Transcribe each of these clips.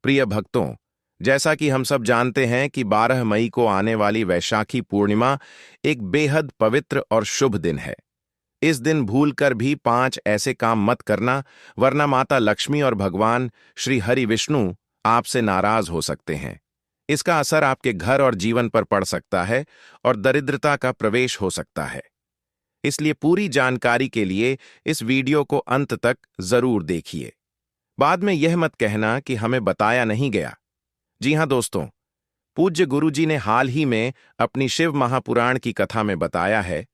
प्रिय भक्तों, जैसा कि हम सब जानते हैं कि 12 मई को आने वाली वैशाखी पूर्णिमा एक बेहद पवित्र और शुभ दिन है। इस दिन भूलकर भी 5 ऐसे काम मत करना, वरना माता लक्ष्मी और भगवान श्री हरि विष्णु आपसे नाराज हो सकते हैं। इसका असर आपके घर और जीवन पर पड़ सकता है और दरिद्रता का प्रवेश हो सकता है। इसलिए पूरी जानकारी के लिए इस वीडियो को अंत तक जरूर देखिए। बाद में यह मत कहना कि हमें बताया नहीं गया। जी हां दोस्तों, पूज्य गुरुजी ने हाल ही में अपनी शिव महापुराण की कथा में बताया है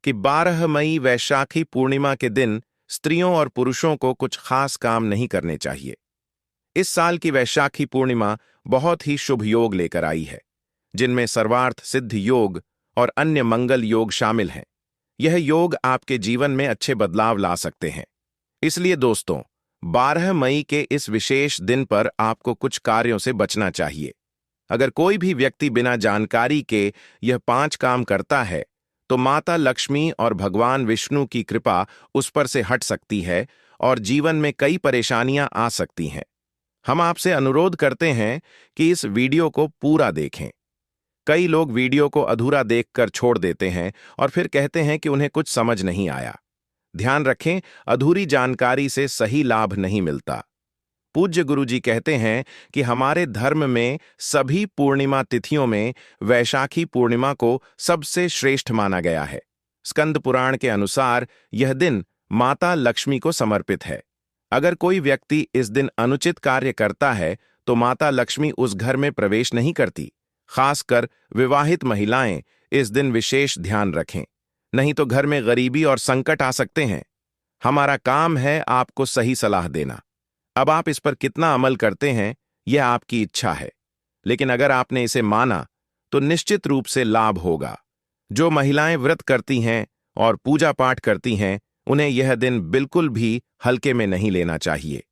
कि 12 मई वैशाखी पूर्णिमा के दिन स्त्रियों और पुरुषों को कुछ खास काम नहीं करने चाहिए। इस साल की वैशाखी पूर्णिमा बहुत ही शुभ योग लेकर आई है, जिनमें सर्वार्थ सिद्ध योग और अन्य मंगल योग शामिल हैं। यह योग आपके जीवन में अच्छे बदलाव ला सकते हैं। इसलिए दोस्तों, 12 मई के इस विशेष दिन पर आपको कुछ कार्यों से बचना चाहिए। अगर कोई भी व्यक्ति बिना जानकारी के यह 5 काम करता है, तो माता लक्ष्मी और भगवान विष्णु की कृपा उस पर से हट सकती है और जीवन में कई परेशानियां आ सकती हैं। हम आपसे अनुरोध करते हैं कि इस वीडियो को पूरा देखें। कई लोग वीडियो को अधूरा देखकर छोड़ देते हैं और फिर कहते हैं कि उन्हें कुछ समझ नहीं आया। ध्यान रखें, अधूरी जानकारी से सही लाभ नहीं मिलता। पूज्य गुरुजी कहते हैं कि हमारे धर्म में सभी पूर्णिमा तिथियों में वैशाखी पूर्णिमा को सबसे श्रेष्ठ माना गया है। स्कंद पुराण के अनुसार यह दिन माता लक्ष्मी को समर्पित है। अगर कोई व्यक्ति इस दिन अनुचित कार्य करता है, तो माता लक्ष्मी उस घर में प्रवेश नहीं करती। खासकर विवाहित महिलाएं इस दिन विशेष ध्यान रखें, नहीं तो घर में गरीबी और संकट आ सकते हैं। हमारा काम है आपको सही सलाह देना। अब आप इस पर कितना अमल करते हैं, यह आपकी इच्छा है, लेकिन अगर आपने इसे माना तो निश्चित रूप से लाभ होगा। जो महिलाएं व्रत करती हैं और पूजा पाठ करती हैं, उन्हें यह दिन बिल्कुल भी हल्के में नहीं लेना चाहिए।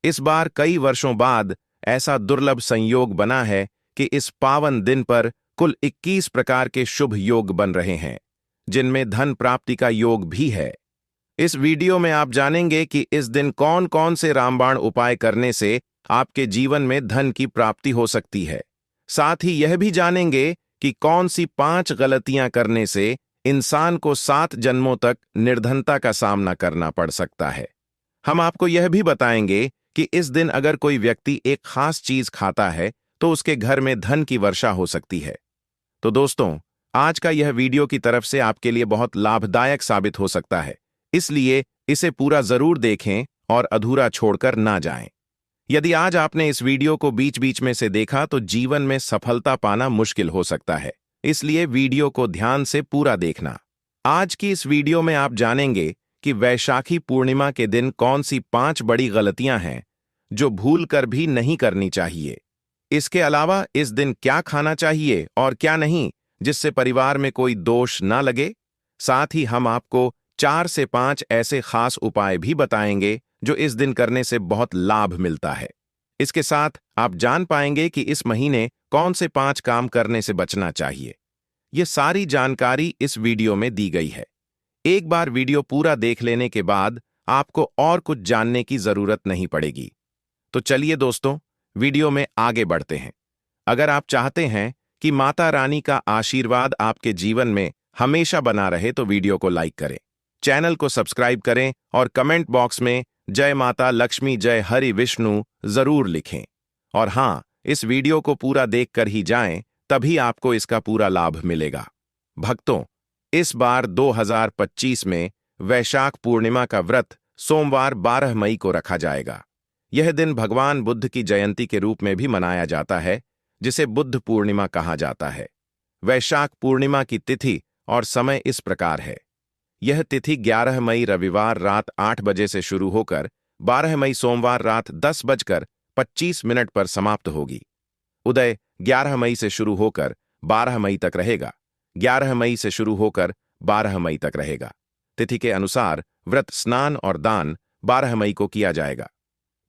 इस बार कई वर्षों बाद ऐसा दुर्लभ संयोग बना है कि इस पावन दिन पर कुल 21 प्रकार के शुभ योग बन रहे हैं, जिनमें धन प्राप्ति का योग भी है। इस वीडियो में आप जानेंगे कि इस दिन कौन कौन से रामबाण उपाय करने से आपके जीवन में धन की प्राप्ति हो सकती है। साथ ही यह भी जानेंगे कि कौन सी 5 गलतियां करने से इंसान को 7 जन्मों तक निर्धनता का सामना करना पड़ सकता है। हम आपको यह भी बताएंगे कि इस दिन अगर कोई व्यक्ति एक खास चीज खाता है, तो उसके घर में धन की वर्षा हो सकती है। तो दोस्तों, आज का यह वीडियो की तरफ से आपके लिए बहुत लाभदायक साबित हो सकता है, इसलिए इसे पूरा जरूर देखें और अधूरा छोड़कर ना जाएं। यदि आज आपने इस वीडियो को बीच बीच में से देखा, तो जीवन में सफलता पाना मुश्किल हो सकता है। इसलिए वीडियो को ध्यान से पूरा देखना। आज की इस वीडियो में आप जानेंगे कि वैशाखी पूर्णिमा के दिन कौन सी 5 बड़ी गलतियां हैं जो भूलकर भी नहीं करनी चाहिए। इसके अलावा इस दिन क्या खाना चाहिए और क्या नहीं, जिससे परिवार में कोई दोष ना लगे। साथ ही हम आपको 4 से 5 ऐसे खास उपाय भी बताएंगे जो इस दिन करने से बहुत लाभ मिलता है। इसके साथ आप जान पाएंगे कि इस महीने कौन से 5 काम करने से बचना चाहिए। ये सारी जानकारी इस वीडियो में दी गई है। एक बार वीडियो पूरा देख लेने के बाद आपको और कुछ जानने की जरूरत नहीं पड़ेगी। तो चलिए दोस्तों, वीडियो में आगे बढ़ते हैं। अगर आप चाहते हैं कि माता रानी का आशीर्वाद आपके जीवन में हमेशा बना रहे, तो वीडियो को लाइक करें, चैनल को सब्सक्राइब करें और कमेंट बॉक्स में जय माता लक्ष्मी, जय हरि विष्णु जरूर लिखें। और हां, इस वीडियो को पूरा देखकर ही जाएं, तभी आपको इसका पूरा लाभ मिलेगा। भक्तों, इस बार 2025 में वैशाख पूर्णिमा का व्रत सोमवार 12 मई को रखा जाएगा। यह दिन भगवान बुद्ध की जयंती के रूप में भी मनाया जाता है, जिसे बुद्ध पूर्णिमा कहा जाता है। वैशाख पूर्णिमा की तिथि और समय इस प्रकार है। यह तिथि 11 मई रविवार रात 8 बजे से शुरू होकर 12 मई सोमवार रात 10:25 पर समाप्त होगी। उदय 11 मई से शुरू होकर 12 मई तक रहेगा। 11 मई से शुरू होकर 12 मई तक रहेगा। तिथि के अनुसार व्रत, स्नान और दान 12 मई को किया जाएगा।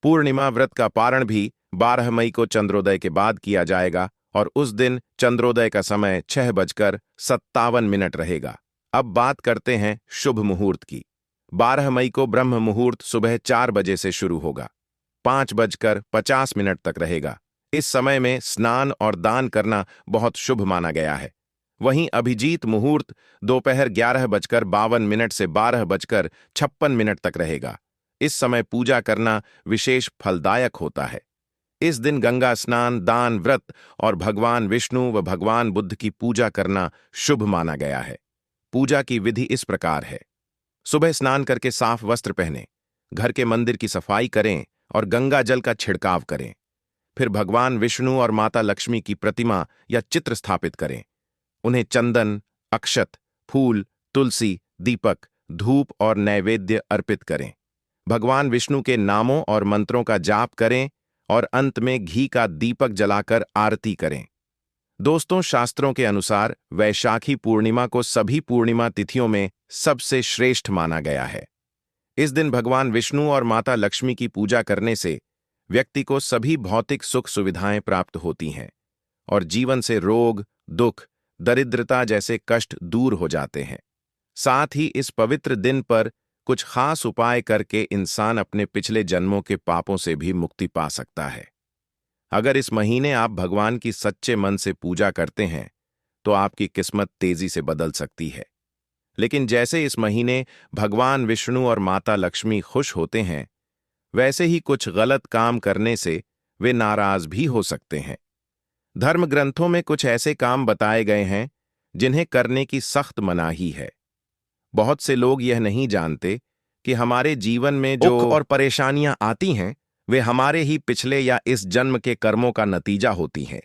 पूर्णिमा व्रत का पारण भी 12 मई को चंद्रोदय के बाद किया जाएगा और उस दिन चंद्रोदय का समय 6:57 रहेगा। अब बात करते हैं शुभ मुहूर्त की। 12 मई को ब्रह्म मुहूर्त सुबह 4 बजे से शुरू होगा। 5:50 तक रहेगा। इस समय में स्नान और दान करना बहुत शुभ माना गया है। वहीं अभिजीत मुहूर्त दोपहर 11:52 से 12:56 तक रहेगा। इस समय पूजा करना विशेष फलदायक होता है। इस दिन गंगा स्नान, दान, व्रत और भगवान विष्णु व भगवान बुद्ध की पूजा करना शुभ माना गया है। पूजा की विधि इस प्रकार है। सुबह स्नान करके साफ वस्त्र पहनें, घर के मंदिर की सफाई करें और गंगा जल का छिड़काव करें। फिर भगवान विष्णु और माता लक्ष्मी की प्रतिमा या चित्र स्थापित करें। उन्हें चंदन, अक्षत, फूल, तुलसी, दीपक, धूप और नैवेद्य अर्पित करें। भगवान विष्णु के नामों और मंत्रों का जाप करें और अंत में घी का दीपक जलाकर आरती करें। दोस्तों, शास्त्रों के अनुसार वैशाखी पूर्णिमा को सभी पूर्णिमा तिथियों में सबसे श्रेष्ठ माना गया है। इस दिन भगवान विष्णु और माता लक्ष्मी की पूजा करने से व्यक्ति को सभी भौतिक सुख सुविधाएं प्राप्त होती हैं और जीवन से रोग, दुख, दरिद्रता जैसे कष्ट दूर हो जाते हैं। साथ ही इस पवित्र दिन पर कुछ खास उपाय करके इंसान अपने पिछले जन्मों के पापों से भी मुक्ति पा सकता है। अगर इस महीने आप भगवान की सच्चे मन से पूजा करते हैं तो आपकी किस्मत तेजी से बदल सकती है। लेकिन जैसे इस महीने भगवान विष्णु और माता लक्ष्मी खुश होते हैं, वैसे ही कुछ गलत काम करने से वे नाराज भी हो सकते हैं। धर्म ग्रंथों में कुछ ऐसे काम बताए गए हैं जिन्हें करने की सख्त मनाही है। बहुत से लोग यह नहीं जानते कि हमारे जीवन में जो दुख और परेशानियां आती हैं, वे हमारे ही पिछले या इस जन्म के कर्मों का नतीजा होती हैं।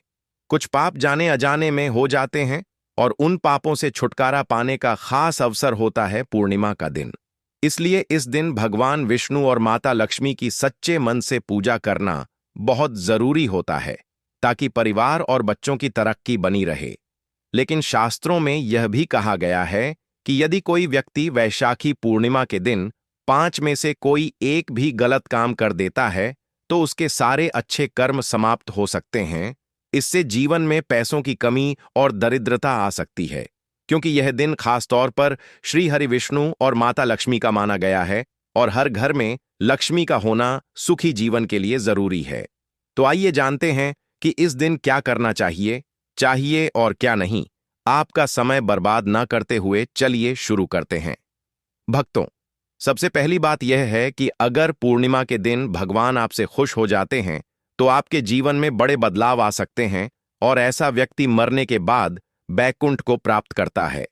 कुछ पाप जाने अजाने में हो जाते हैं और उन पापों से छुटकारा पाने का खास अवसर होता है पूर्णिमा का दिन। इसलिए इस दिन भगवान विष्णु और माता लक्ष्मी की सच्चे मन से पूजा करना बहुत जरूरी होता है, ताकि परिवार और बच्चों की तरक्की बनी रहे। लेकिन शास्त्रों में यह भी कहा गया है कि यदि कोई व्यक्ति वैशाखी पूर्णिमा के दिन 5 में से कोई एक भी गलत काम कर देता है तो उसके सारे अच्छे कर्म समाप्त हो सकते हैं। इससे जीवन में पैसों की कमी और दरिद्रता आ सकती है, क्योंकि यह दिन खास तौर पर श्री हरि विष्णु और माता लक्ष्मी का माना गया है और हर घर में लक्ष्मी का होना सुखी जीवन के लिए जरूरी है। तो आइए जानते हैं कि इस दिन क्या करना चाहिए और क्या नहीं। आपका समय बर्बाद न करते हुए चलिए शुरू करते हैं। भक्तों, सबसे पहली बात यह है कि अगर पूर्णिमा के दिन भगवान आपसे खुश हो जाते हैं तो आपके जीवन में बड़े बदलाव आ सकते हैं और ऐसा व्यक्ति मरने के बाद बैकुंठ को प्राप्त करता है।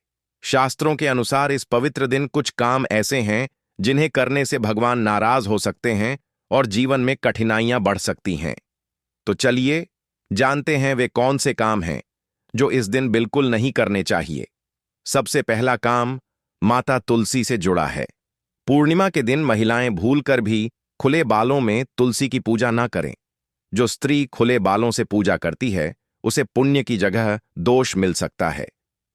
शास्त्रों के अनुसार इस पवित्र दिन कुछ काम ऐसे हैं जिन्हें करने से भगवान नाराज हो सकते हैं और जीवन में कठिनाइयां बढ़ सकती हैं। तो चलिए जानते हैं वे कौन से काम हैं जो इस दिन बिल्कुल नहीं करने चाहिए। सबसे पहला काम माता तुलसी से जुड़ा है। पूर्णिमा के दिन महिलाएं भूलकर भी खुले बालों में तुलसी की पूजा ना करें। जो स्त्री खुले बालों से पूजा करती है उसे पुण्य की जगह दोष मिल सकता है।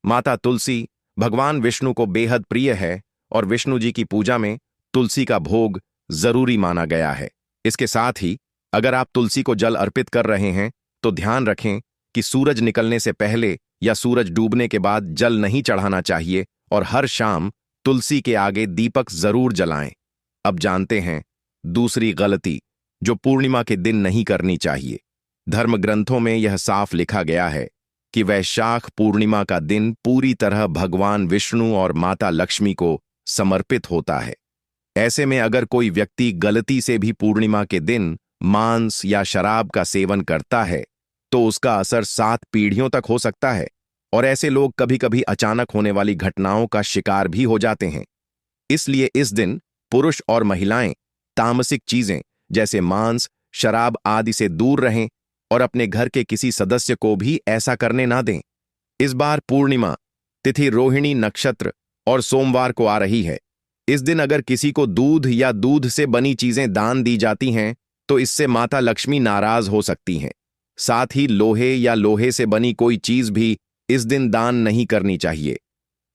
माता तुलसी भगवान विष्णु को बेहद प्रिय है और विष्णु जी की पूजा में तुलसी का भोग जरूरी माना गया है। इसके साथ ही अगर आप तुलसी को जल अर्पित कर रहे हैं तो ध्यान रखें कि सूरज निकलने से पहले या सूरज डूबने के बाद जल नहीं चढ़ाना चाहिए और हर शाम तुलसी के आगे दीपक जरूर जलाएं। अब जानते हैं दूसरी गलती जो पूर्णिमा के दिन नहीं करनी चाहिए। धर्म ग्रंथों में यह साफ लिखा गया है कि वैशाख पूर्णिमा का दिन पूरी तरह भगवान विष्णु और माता लक्ष्मी को समर्पित होता है। ऐसे में अगर कोई व्यक्ति गलती से भी पूर्णिमा के दिन मांस या शराब का सेवन करता है तो उसका असर 7 पीढ़ियों तक हो सकता है और ऐसे लोग कभी कभी अचानक होने वाली घटनाओं का शिकार भी हो जाते हैं। इसलिए इस दिन पुरुष और महिलाएं तामसिक चीजें जैसे मांस, शराब आदि से दूर रहें और अपने घर के किसी सदस्य को भी ऐसा करने ना दें। इस बार पूर्णिमा तिथि रोहिणी नक्षत्र और सोमवार को आ रही है। इस दिन अगर किसी को दूध या दूध से बनी चीजें दान दी जाती हैं तो इससे माता लक्ष्मी नाराज हो सकती हैं। साथ ही लोहे या लोहे से बनी कोई चीज भी इस दिन दान नहीं करनी चाहिए।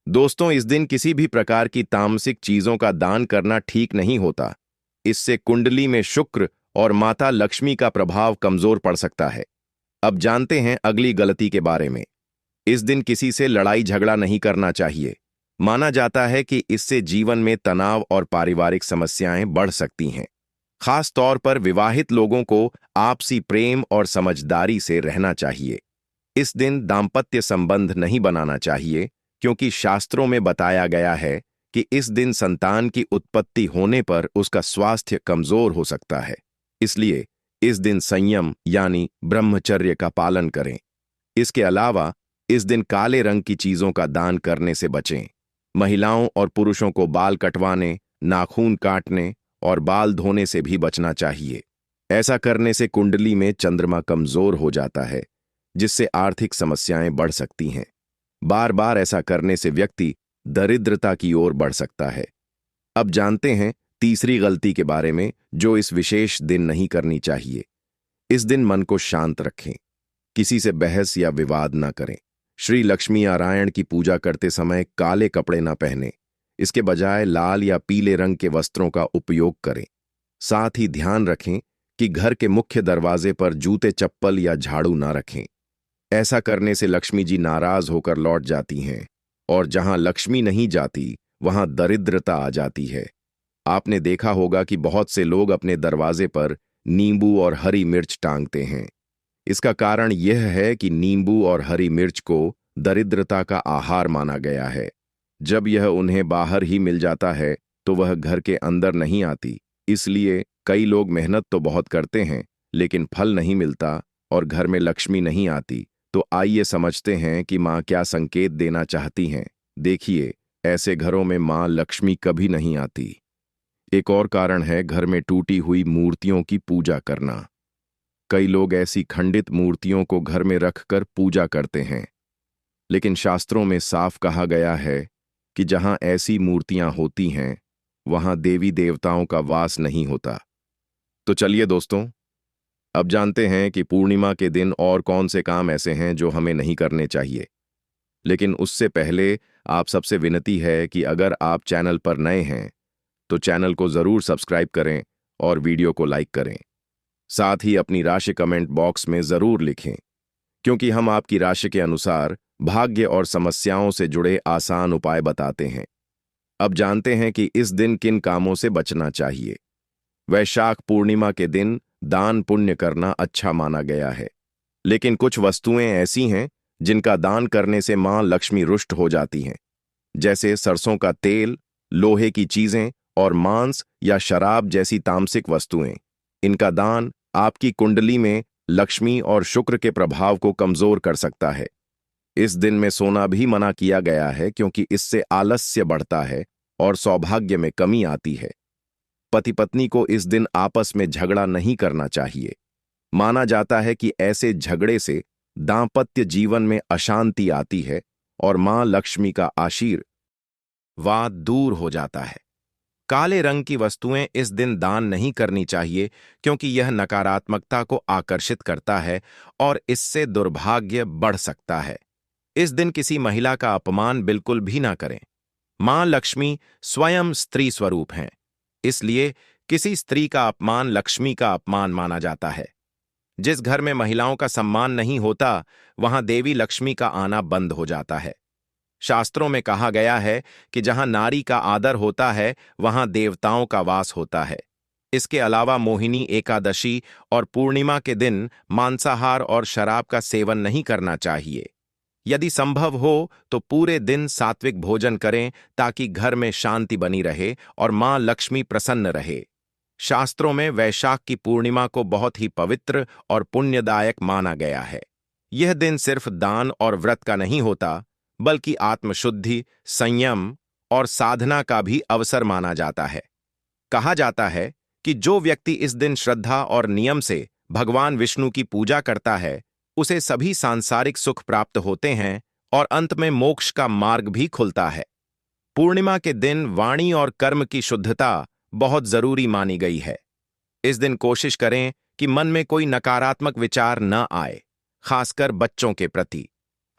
दोस्तों, इस दिन किसी भी प्रकार की तामसिक चीजों का दान करना ठीक नहीं होता। इससे कुंडली में शुक्र और माता लक्ष्मी का प्रभाव कमजोर पड़ सकता है। अब जानते हैं अगली गलती के बारे में। इस दिन किसी से लड़ाई झगड़ा नहीं करना चाहिए। माना जाता है कि इससे जीवन में तनाव और पारिवारिक समस्याएं बढ़ सकती हैं। खास तौर पर विवाहित लोगों को आपसी प्रेम और समझदारी से रहना चाहिए। इस दिन दाम्पत्य संबंध नहीं बनाना चाहिए, क्योंकि शास्त्रों में बताया गया है कि इस दिन संतान की उत्पत्ति होने पर उसका स्वास्थ्य कमजोर हो सकता है। इसलिए इस दिन संयम यानी ब्रह्मचर्य का पालन करें। इसके अलावा इस दिन काले रंग की चीजों का दान करने से बचें। महिलाओं और पुरुषों को बाल कटवाने, नाखून काटने और बाल धोने से भी बचना चाहिए। ऐसा करने से कुंडली में चंद्रमा कमजोर हो जाता है, जिससे आर्थिक समस्याएं बढ़ सकती हैं। बार बार ऐसा करने से व्यक्ति दरिद्रता की ओर बढ़ सकता है। अब जानते हैं तीसरी गलती के बारे में, जो इस विशेष दिन नहीं करनी चाहिए। इस दिन मन को शांत रखें। किसी से बहस या विवाद ना करें। श्री लक्ष्मी नारायण की पूजा करते समय काले कपड़े ना पहने। इसके बजाय लाल या पीले रंग के वस्त्रों का उपयोग करें। साथ ही ध्यान रखें कि घर के मुख्य दरवाजे पर जूते, चप्पल या झाड़ू ना रखें। ऐसा करने से लक्ष्मी जी नाराज होकर लौट जाती हैं, और जहां लक्ष्मी नहीं जाती वहां दरिद्रता आ जाती है। आपने देखा होगा कि बहुत से लोग अपने दरवाजे पर नींबू और हरी मिर्च टांगते हैं। इसका कारण यह है कि नींबू और हरी मिर्च को दरिद्रता का आहार माना गया है। जब यह उन्हें बाहर ही मिल जाता है तो वह घर के अंदर नहीं आती। इसलिए कई लोग मेहनत तो बहुत करते हैं, लेकिन फल नहीं मिलता और घर में लक्ष्मी नहीं आती। तो आइए समझते हैं कि माँ क्या संकेत देना चाहती हैं। देखिए, ऐसे घरों में माँ लक्ष्मी कभी नहीं आती। एक और कारण है घर में टूटी हुई मूर्तियों की पूजा करना। कई लोग ऐसी खंडित मूर्तियों को घर में रखकर पूजा करते हैं, लेकिन शास्त्रों में साफ कहा गया है कि जहां ऐसी मूर्तियां होती हैं वहां देवी देवताओं का वास नहीं होता। तो चलिए दोस्तों, अब जानते हैं कि पूर्णिमा के दिन और कौन से काम ऐसे हैं जो हमें नहीं करने चाहिए। लेकिन उससे पहले आप सबसे विनती है कि अगर आप चैनल पर नए हैं तो चैनल को जरूर सब्सक्राइब करें और वीडियो को लाइक करें। साथ ही अपनी राशि कमेंट बॉक्स में जरूर लिखें, क्योंकि हम आपकी राशि के अनुसार भाग्य और समस्याओं से जुड़े आसान उपाय बताते हैं। अब जानते हैं कि इस दिन किन कामों से बचना चाहिए। वैशाख पूर्णिमा के दिन दान पुण्य करना अच्छा माना गया है, लेकिन कुछ वस्तुएं ऐसी हैं जिनका दान करने से मां लक्ष्मी रुष्ट हो जाती हैं, जैसे सरसों का तेल, लोहे की चीजें और मांस या शराब जैसी तामसिक वस्तुएं। इनका दान आपकी कुंडली में लक्ष्मी और शुक्र के प्रभाव को कमजोर कर सकता है। इस दिन में सोना भी मना किया गया है, क्योंकि इससे आलस्य बढ़ता है और सौभाग्य में कमी आती है। पति पत्नी को इस दिन आपस में झगड़ा नहीं करना चाहिए। माना जाता है कि ऐसे झगड़े से दांपत्य जीवन में अशांति आती है और मां लक्ष्मी का आशीर्वाद दूर हो जाता है। काले रंग की वस्तुएं इस दिन दान नहीं करनी चाहिए, क्योंकि यह नकारात्मकता को आकर्षित करता है और इससे दुर्भाग्य बढ़ सकता है। इस दिन किसी महिला का अपमान बिल्कुल भी ना करें। मां लक्ष्मी स्वयं स्त्री स्वरूप हैं, इसलिए किसी स्त्री का अपमान लक्ष्मी का अपमान माना जाता है। जिस घर में महिलाओं का सम्मान नहीं होता, वहां देवी लक्ष्मी का आना बंद हो जाता है। शास्त्रों में कहा गया है कि जहां नारी का आदर होता है वहां देवताओं का वास होता है। इसके अलावा मोहिनी एकादशी और पूर्णिमा के दिन मांसाहार और शराब का सेवन नहीं करना चाहिए। यदि संभव हो तो पूरे दिन सात्विक भोजन करें, ताकि घर में शांति बनी रहे और मां लक्ष्मी प्रसन्न रहे। शास्त्रों में वैशाख की पूर्णिमा को बहुत ही पवित्र और पुण्यदायक माना गया है। यह दिन सिर्फ दान और व्रत का नहीं होता, बल्कि आत्मशुद्धि, संयम और साधना का भी अवसर माना जाता है। कहा जाता है कि जो व्यक्ति इस दिन श्रद्धा और नियम से भगवान विष्णु की पूजा करता है, उसे सभी सांसारिक सुख प्राप्त होते हैं और अंत में मोक्ष का मार्ग भी खुलता है। पूर्णिमा के दिन वाणी और कर्म की शुद्धता बहुत जरूरी मानी गई है। इस दिन कोशिश करें कि मन में कोई नकारात्मक विचार न आए, खासकर बच्चों के प्रति।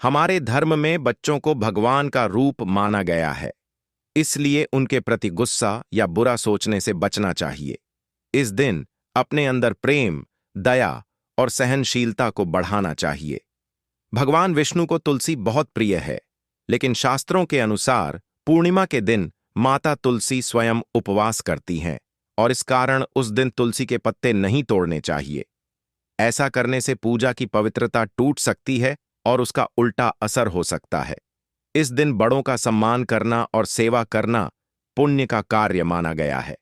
हमारे धर्म में बच्चों को भगवान का रूप माना गया है, इसलिए उनके प्रति गुस्सा या बुरा सोचने से बचना चाहिए। इस दिन अपने अंदर प्रेम, दया और सहनशीलता को बढ़ाना चाहिए। भगवान विष्णु को तुलसी बहुत प्रिय है, लेकिन शास्त्रों के अनुसार पूर्णिमा के दिन माता तुलसी स्वयं उपवास करती हैं और इस कारण उस दिन तुलसी के पत्ते नहीं तोड़ने चाहिए। ऐसा करने से पूजा की पवित्रता टूट सकती है और उसका उल्टा असर हो सकता है। इस दिन बड़ों का सम्मान करना और सेवा करना पुण्य का कार्य माना गया है।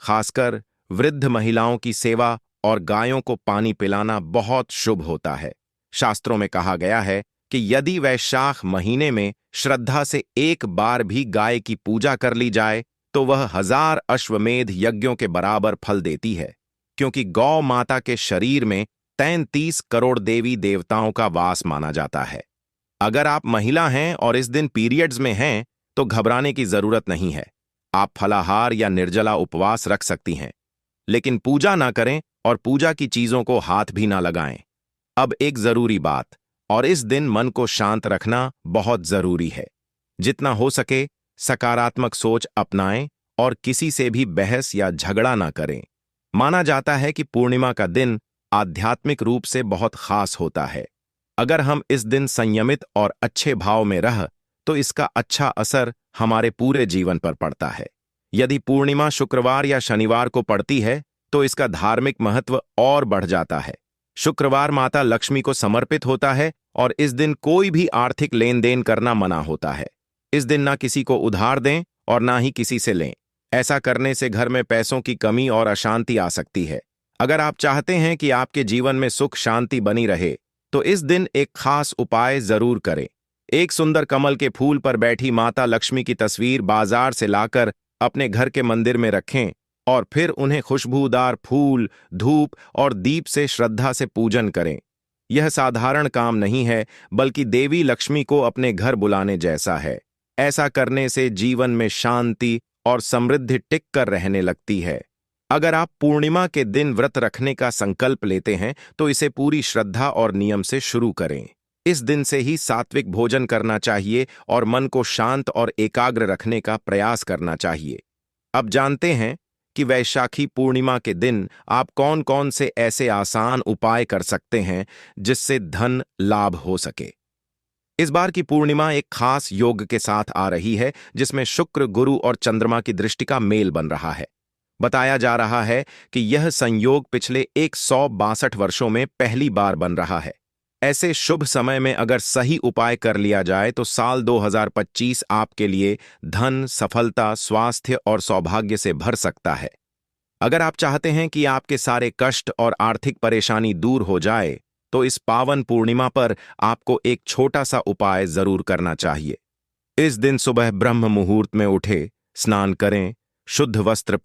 खासकर वृद्ध महिलाओं की सेवा और गायों को पानी पिलाना बहुत शुभ होता है। शास्त्रों में कहा गया है कि यदि वैशाख महीने में श्रद्धा से एक बार भी गाय की पूजा कर ली जाए तो वह 1000 अश्वमेध यज्ञों के बराबर फल देती है, क्योंकि गौ माता के शरीर में 33 करोड़ देवी देवताओं का वास माना जाता है। अगर आप महिला हैं और इस दिन पीरियड्स में हैं तो घबराने की जरूरत नहीं है। आप फलाहार या निर्जला उपवास रख सकती हैं, लेकिन पूजा ना करें और पूजा की चीजों को हाथ भी ना लगाएं। अब एक जरूरी बात, और इस दिन मन को शांत रखना बहुत जरूरी है। जितना हो सके सकारात्मक सोच अपनाएं और किसी से भी बहस या झगड़ा ना करें। माना जाता है कि पूर्णिमा का दिन आध्यात्मिक रूप से बहुत खास होता है। अगर हम इस दिन संयमित और अच्छे भाव में रह तो इसका अच्छा असर हमारे पूरे जीवन पर पड़ता है। यदि पूर्णिमा शुक्रवार या शनिवार को पड़ती है तो इसका धार्मिक महत्व और बढ़ जाता है। शुक्रवार माता लक्ष्मी को समर्पित होता है और इस दिन कोई भी आर्थिक लेन देन करना मना होता है। इस दिन ना किसी को उधार दें और ना ही किसी से लें। ऐसा करने से घर में पैसों की कमी और अशांति आ सकती है। अगर आप चाहते हैं कि आपके जीवन में सुख शांति बनी रहे तो इस दिन एक खास उपाय जरूर करें। एक सुंदर कमल के फूल पर बैठी माता लक्ष्मी की तस्वीर बाजार से लाकर अपने घर के मंदिर में रखें और फिर उन्हें खुशबूदार फूल, धूप और दीप से श्रद्धा से पूजन करें। यह साधारण काम नहीं है, बल्कि देवी लक्ष्मी को अपने घर बुलाने जैसा है। ऐसा करने से जीवन में शांति और समृद्धि टिक कर रहने लगती है। अगर आप पूर्णिमा के दिन व्रत रखने का संकल्प लेते हैं तो इसे पूरी श्रद्धा और नियम से शुरू करें। इस दिन से ही सात्विक भोजन करना चाहिए और मन को शांत और एकाग्र रखने का प्रयास करना चाहिए। अब जानते हैं कि वैशाखी पूर्णिमा के दिन आप कौन कौन से ऐसे आसान उपाय कर सकते हैं जिससे धन लाभ हो सके। इस बार की पूर्णिमा एक खास योग के साथ आ रही है, जिसमें शुक्र, गुरु और चंद्रमा की दृष्टि का मेल बन रहा है। बताया जा रहा है कि यह संयोग पिछले 162 वर्षों में पहली बार बन रहा है। ऐसे शुभ समय में अगर सही उपाय कर लिया जाए तो साल 2025 आपके लिए धन, सफलता, स्वास्थ्य और सौभाग्य से भर सकता है। अगर आप चाहते हैं कि आपके सारे कष्ट और आर्थिक परेशानी दूर हो जाए तो इस पावन पूर्णिमा पर आपको एक छोटा सा उपाय जरूर करना चाहिए। इस दिन सुबह ब्रह्म मुहूर्त में उठे, स्नान करें, शुद्ध वस्त्र पहनें